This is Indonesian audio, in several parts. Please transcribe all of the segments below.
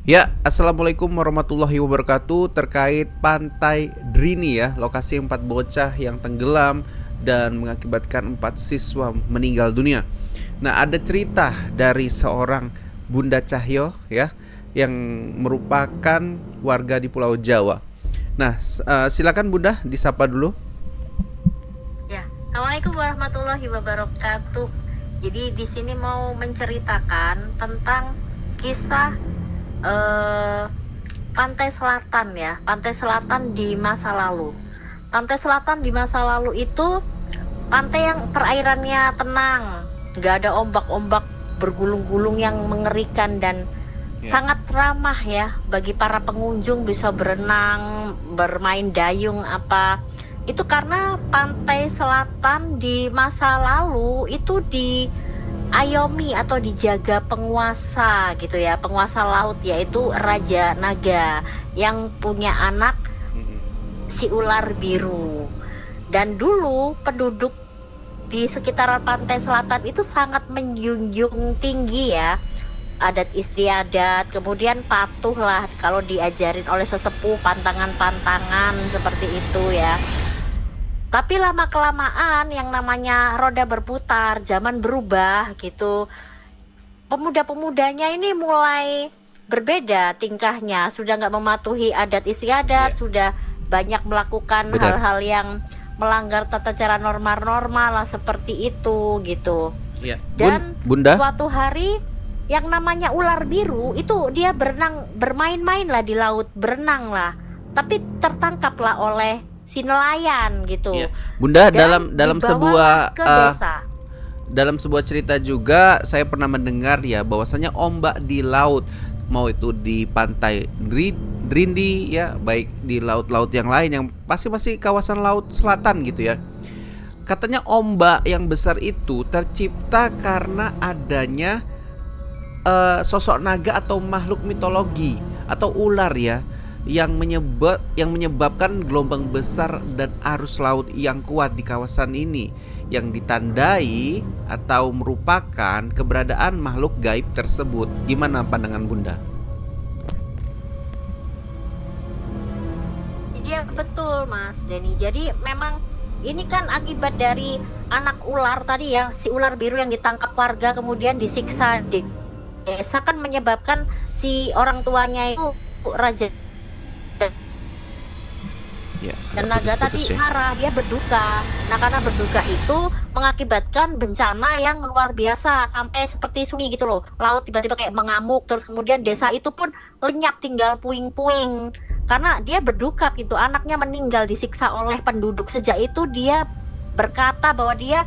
Ya, assalamualaikum warahmatullahi wabarakatuh. Terkait Pantai Drini ya, lokasi 4 bocah yang tenggelam dan mengakibatkan 4 siswa meninggal dunia. Nah, ada cerita dari seorang Bunda Cahyo ya, yang merupakan warga di Pulau Jawa. Nah, silakan Bunda disapa dulu. Ya, Assalamualaikum warahmatullahi wabarakatuh. Jadi di sini mau menceritakan tentang kisah eh, Pantai Selatan ya, Pantai Selatan di masa lalu. Pantai Selatan di masa lalu itu pantai yang perairannya tenang, nggak ada ombak-ombak bergulung-gulung yang mengerikan dan Ya. sangat ramah ya bagi para pengunjung bisa berenang, bermain dayung apa. Itu karena pantai selatan di masa lalu itu diayomi atau dijaga penguasa gitu ya, penguasa laut yaitu Raja Naga yang punya anak si ular biru. Dan dulu penduduk di sekitaran pantai selatan itu sangat menjunjung tinggi ya adat istiadat, kemudian patuh lah kalau diajarin oleh sesepuh pantangan-pantangan seperti itu ya. Tapi lama kelamaan yang namanya roda berputar, zaman berubah gitu. Pemuda-pemudanya ini mulai berbeda tingkahnya, sudah nggak mematuhi adat Ya, istiadat, sudah banyak melakukan benar. hal-hal yang melanggar tata cara normal-normal lah seperti itu gitu. Ya, Dan Bunda. suatu hari yang namanya ular biru itu dia berenang bermain-main lah di laut, berenang lah. Tapi tertangkaplah oleh si nelayan Ya, gitu. Bunda, Dan dalam dalam dibawalah sebuah ke desa. dalam sebuah cerita juga saya pernah mendengar ya bahwasanya ombak di laut, mau itu di pantai Drindi ya, baik di laut-laut yang lain yang pasti masih kawasan laut selatan gitu ya. Katanya ombak yang besar itu tercipta karena adanya sosok naga atau makhluk mitologi atau ular ya, yang menyebabkan gelombang besar dan arus laut yang kuat di kawasan ini, yang ditandai atau merupakan keberadaan makhluk gaib tersebut. Gimana pandangan Bunda? Iya betul Mas Denny. Jadi memang ini kan akibat dari anak ular tadi ya, si ular biru yang ditangkap warga kemudian disiksa di desa kan menyebabkan si orang tuanya itu raja Ya, dan agak naga tadi putus-putus ya. marah, dia berduka. Nah, karena berduka itu mengakibatkan bencana yang luar biasa sampai seperti sungai gitu loh. Laut tiba-tiba kayak mengamuk, terus kemudian desa itu pun lenyap tinggal puing-puing. Karena dia berduka gitu, anaknya meninggal disiksa oleh penduduk. Sejak itu dia berkata bahwa dia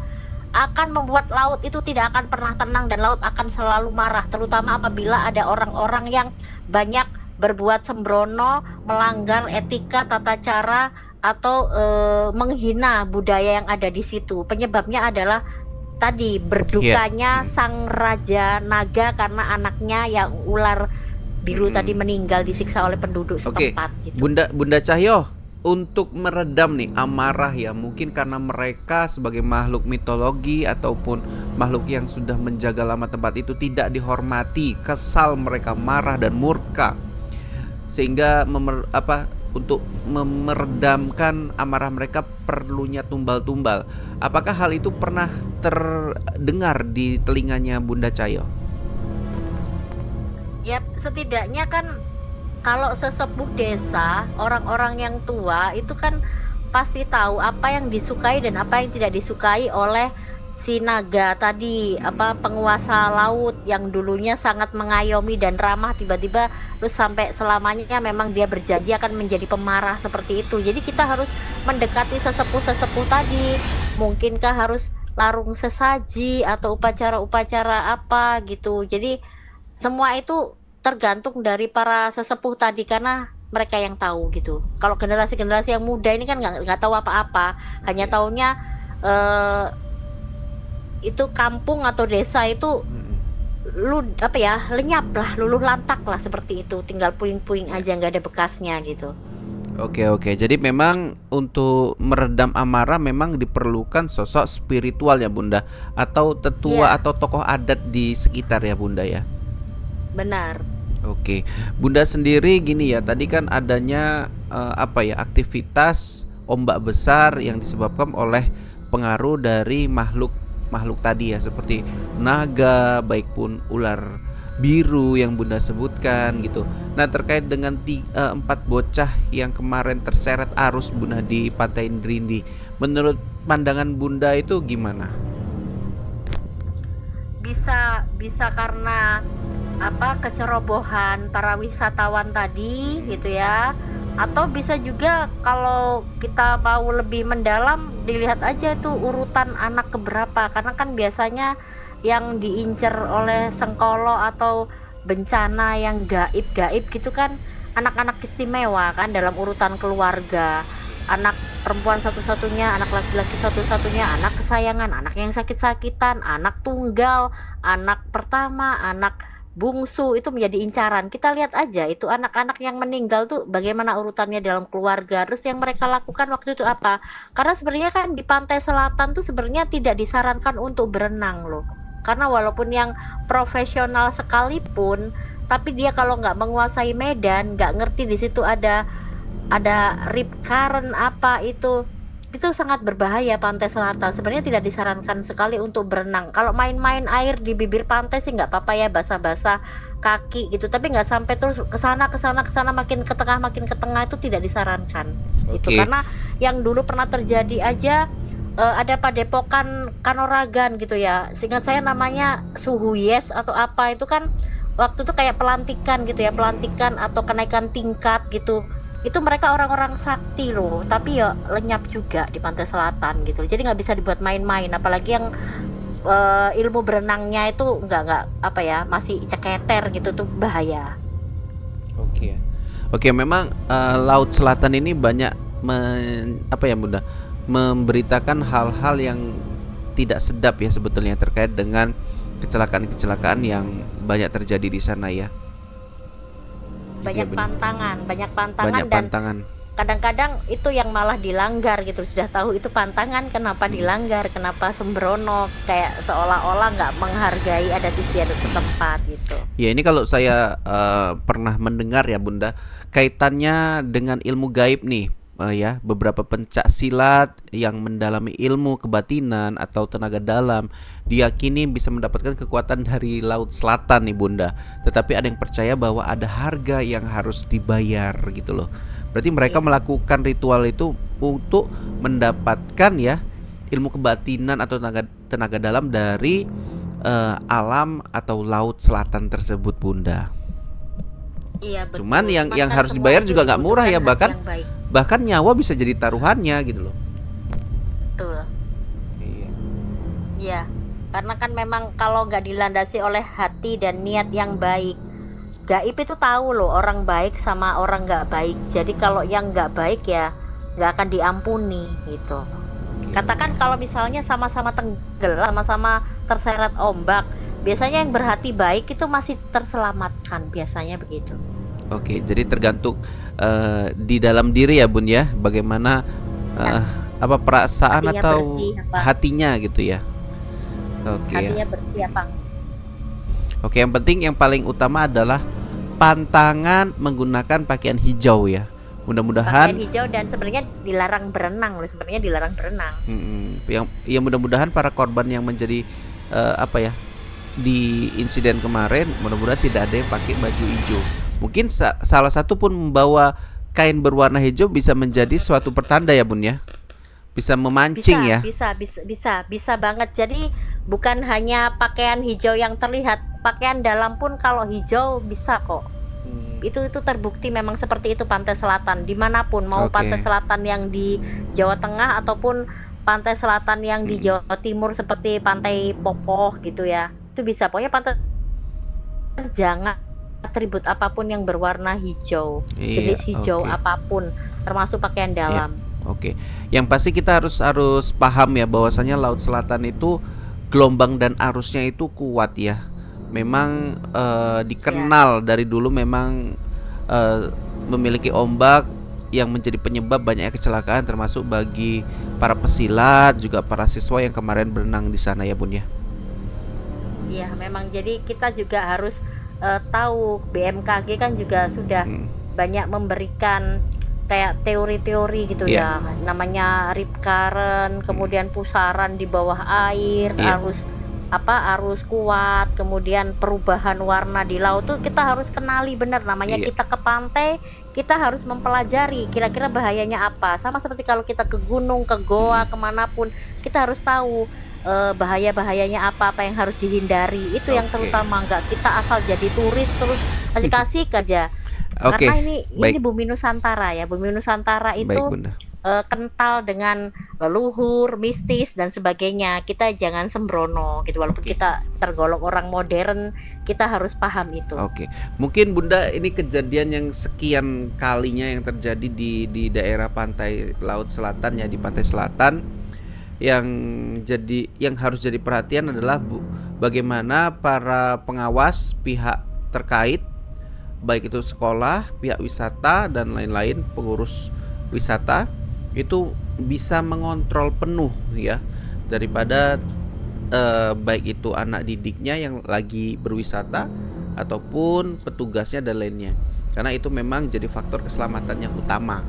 akan membuat laut itu tidak akan pernah tenang dan laut akan selalu marah, terutama apabila ada orang-orang yang banyak berbuat sembrono, melanggar etika, tata cara atau menghina budaya yang ada di situ. Penyebabnya adalah tadi Iya. berdukanya Mm. sang raja naga karena anaknya yang ular biru tadi Mm-mm. meninggal disiksa oleh penduduk Oke, setempat gitu. Bunda Cahyo, untuk meredam nih amarah ya, mungkin karena mereka sebagai makhluk mitologi ataupun makhluk yang sudah menjaga lama tempat itu tidak dihormati, kesal mereka marah dan murka, sehingga untuk meredamkan amarah mereka perlunya tumbal-tumbal. Apakah hal itu pernah terdengar di telinganya Bunda Cahyo? Ya, setidaknya kan kalau sesepuh desa, orang-orang yang tua itu kan pasti tahu apa yang disukai dan apa yang tidak disukai oleh si naga tadi, apa penguasa laut yang dulunya sangat mengayomi dan ramah tiba-tiba terus sampai selamanya memang dia berjanji akan menjadi pemarah seperti itu. Jadi kita harus mendekati sesepuh-sesepuh tadi. Mungkinkah harus larung sesaji atau upacara-upacara apa gitu. Jadi semua itu tergantung dari para sesepuh tadi karena mereka yang tahu gitu. Kalau generasi-generasi yang muda ini kan nggak tahu apa-apa, hanya Oke. taunya eh, itu kampung atau desa itu Mm-mm. apa ya lenyap lah, luluh lantak lah seperti itu, tinggal puing-puing Ya. aja nggak ada bekasnya gitu. Oke, oke. Jadi memang untuk meredam amarah memang diperlukan sosok spiritual ya Bunda, atau tetua Iya, atau tokoh adat di sekitar ya Bunda ya. benar. Oke, Bunda sendiri gini ya, tadi kan adanya apa ya, aktivitas ombak besar yang disebabkan oleh pengaruh dari makhluk tadi ya, seperti naga, baik pun ular biru yang Bunda sebutkan gitu. Nah, terkait dengan empat bocah yang kemarin terseret arus Bunda di Pantai Drindi, menurut pandangan Bunda itu gimana? Bisa karena apa, kecerobohan para wisatawan tadi gitu ya, atau bisa juga kalau kita mau lebih mendalam dilihat aja tuh urutan anak keberapa, karena kan biasanya yang diincer oleh Sengkolo atau bencana yang gaib-gaib gitu kan anak-anak istimewa kan dalam urutan keluarga, anak perempuan satu-satunya, anak laki-laki satu-satunya, anak kesayangan, anak yang sakit-sakitan, anak tunggal, anak pertama, anak bungsu itu menjadi incaran. Kita lihat aja itu anak-anak yang meninggal tuh bagaimana urutannya dalam keluarga. Terus yang mereka lakukan waktu itu apa? Karena sebenarnya kan di pantai selatan tuh sebenarnya tidak disarankan untuk berenang loh. Karena walaupun yang profesional sekalipun, tapi dia kalau nggak menguasai medan, nggak ngerti di situ ada rip current apa itu sangat berbahaya. Pantai selatan sebenarnya tidak disarankan sekali untuk berenang. Kalau main-main air di bibir pantai sih nggak apa-apa ya, basah-basah kaki gitu, tapi nggak sampai terus ke sana makin ke tengah itu tidak disarankan. Itu Oke. karena yang dulu pernah terjadi aja, ada padepokan Kanoragan gitu ya, seingat saya namanya Suhuyes atau apa itu kan, waktu itu kayak pelantikan gitu ya, pelantikan atau kenaikan tingkat gitu. Itu mereka orang-orang sakti loh, tapi ya lenyap juga di pantai selatan gitu. Jadi nggak bisa dibuat main-main, apalagi yang ilmu berenangnya itu nggak apa ya, masih ceketer gitu tuh bahaya. Oke. Oke, memang Laut Selatan ini banyak apa ya Bunda, memberitakan hal-hal yang tidak sedap ya sebetulnya terkait dengan kecelakaan-kecelakaan yang banyak terjadi di sana ya. Iya Banyak benar. banyak Banyak pantangan, dan pantangan. kadang-kadang itu yang malah dilanggar gitu. Sudah tahu itu pantangan, kenapa dilanggar, kenapa sembrono, kayak seolah-olah nggak menghargai adat istiadat setempat gitu. Ya ini kalau saya pernah mendengar ya Bunda, kaitannya dengan ilmu gaib nih, ya beberapa pencak silat yang mendalami ilmu kebatinan atau tenaga dalam diyakini bisa mendapatkan kekuatan dari Laut Selatan nih Bunda. Tetapi ada yang percaya bahwa ada harga yang harus dibayar gitu loh. Berarti mereka Iya. melakukan ritual itu untuk mendapatkan ya ilmu kebatinan atau tenaga dalam dari alam atau Laut Selatan tersebut Bunda. Iya Cuman betul. Cuman yang kan harus semua dibayar itu juga nggak murah dibutuhkan ya, hati bahkan yang baik. bahkan nyawa bisa jadi taruhannya gitu loh. Betul. Iya. Iya. Karena kan memang kalau nggak dilandasi oleh hati dan niat yang baik, gaib itu tahu loh orang baik sama orang nggak baik. Jadi kalau yang nggak baik ya nggak akan diampuni gitu. Katakan kalau misalnya sama-sama tenggelam, sama-sama terseret ombak, biasanya yang berhati baik itu masih terselamatkan, biasanya begitu. Oke, jadi tergantung di dalam diri ya Bun ya, bagaimana Ya, eh, apa perasaan hatinya atau bersih apa, hatinya gitu ya. Oke ya. hatinya bersih apa. Oke, yang penting yang paling utama adalah pantangan menggunakan pakaian hijau ya. Pakaian Mudah-mudahan hijau, dan sebenarnya dilarang berenang loh, sebenarnya dilarang berenang. yang ya mudah-mudahan para korban yang menjadi apa ya di insiden kemarin, mudah-mudahan tidak ada yang pakai baju hijau. Mungkin salah satu pun membawa kain berwarna hijau bisa menjadi suatu pertanda ya Bun ya. Bisa memancing ya. Bisa banget. Jadi bukan hanya pakaian hijau yang terlihat, pakaian dalam pun kalau hijau bisa kok. Itu terbukti memang seperti itu pantai selatan dimanapun, mau Oke. pantai selatan yang di Jawa Tengah ataupun pantai selatan yang di Jawa Timur seperti pantai Popoh gitu ya, itu bisa. Pokoknya pantai, jangan atribut apapun yang berwarna hijau, Iya, jenis hijau oke. apapun, termasuk pakaian Iya. dalam. Oke. Yang pasti kita harus paham ya bahwasanya Laut Selatan itu gelombang dan arusnya itu kuat ya. Memang Ya, dikenal dari dulu memang memiliki ombak yang menjadi penyebab banyaknya kecelakaan termasuk bagi para pesilat juga para siswa yang kemarin berenang di sana ya Bun ya. iya memang. Jadi kita juga harus tahu BMKG kan juga sudah Hmm. banyak memberikan kayak teori-teori gitu Iya. ya, namanya rip current, kemudian pusaran di bawah air, Iya. arus kuat, kemudian perubahan warna di laut tuh kita harus kenali benar. Namanya Iya. kita ke pantai, kita harus mempelajari kira-kira bahayanya apa. Sama seperti kalau kita ke gunung, ke goa, Hmm. kemanapun, kita harus tahu bahaya-bahayanya apa yang harus dihindari. Itu yang Oke. terutama, nggak kita asal jadi turis terus asik-asik aja. Karena Oke, ini baik. Bumi Nusantara ya. Bumi Nusantara Baik, itu Bunda. kental dengan leluhur, mistis dan sebagainya. Kita jangan sembrono gitu. Walaupun Oke. kita tergolong orang modern, kita harus paham itu. Oke. Mungkin Bunda ini kejadian yang sekian kalinya yang terjadi di daerah pantai Laut Selatan ya, di pantai selatan, yang harus jadi perhatian adalah bagaimana para pengawas, pihak terkait, baik itu sekolah, pihak wisata dan lain-lain, pengurus wisata itu bisa mengontrol penuh ya, daripada baik itu anak didiknya yang lagi berwisata ataupun petugasnya dan lainnya, karena itu memang jadi faktor keselamatan yang utama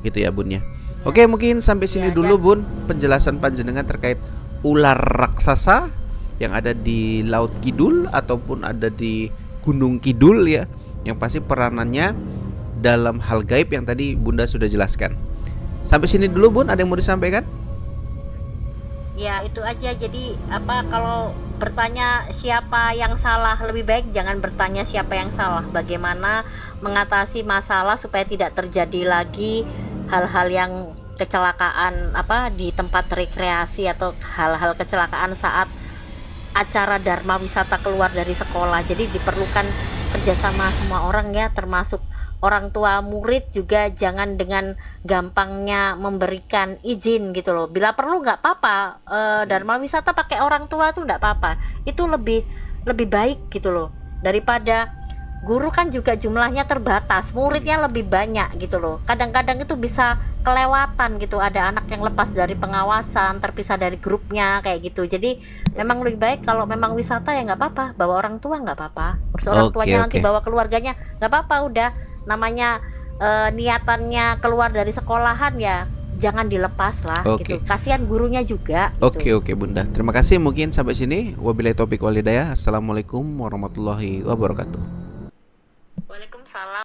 gitu ya Bun ya. Oke, mungkin sampai sini Ya, dulu dan Bun penjelasan panjenengan terkait ular raksasa yang ada di Laut Kidul ataupun ada di Gunung Kidul ya, yang pasti peranannya dalam hal gaib yang tadi Bunda sudah jelaskan. Sampai sini dulu Bun, ada yang mau disampaikan? ya itu aja. Jadi kalau bertanya siapa yang salah, lebih baik jangan bertanya siapa yang salah. Bagaimana mengatasi masalah supaya tidak terjadi lagi hal-hal yang kecelakaan di tempat rekreasi atau hal-hal kecelakaan saat acara dharma wisata keluar dari sekolah. Jadi diperlukan kerjasama semua orang ya, termasuk orang tua murid juga. Jangan dengan gampangnya memberikan izin gitu loh. Bila perlu nggak apa-apa, dharma wisata pakai orang tua tuh nggak apa-apa. Itu lebih baik gitu loh, daripada guru kan juga jumlahnya terbatas, muridnya lebih banyak gitu loh. Kadang-kadang itu bisa kelewatan gitu, ada anak yang lepas dari pengawasan, terpisah dari grupnya kayak gitu. Jadi memang lebih baik kalau memang wisata ya nggak apa-apa, bawa orang tua nggak apa-apa. Terus orang Oke, tuanya nanti oke. bawa keluarganya nggak apa-apa. Udah namanya niatannya keluar dari sekolahan ya, jangan dilepas lah gitu. Oke. Kasihan gurunya juga Oke, gitu. oke Bunda. Terima kasih, mungkin sampai sini. Wabillahi taufiq wal hidayah. Assalamualaikum warahmatullahi wabarakatuh. Waalaikumsalam.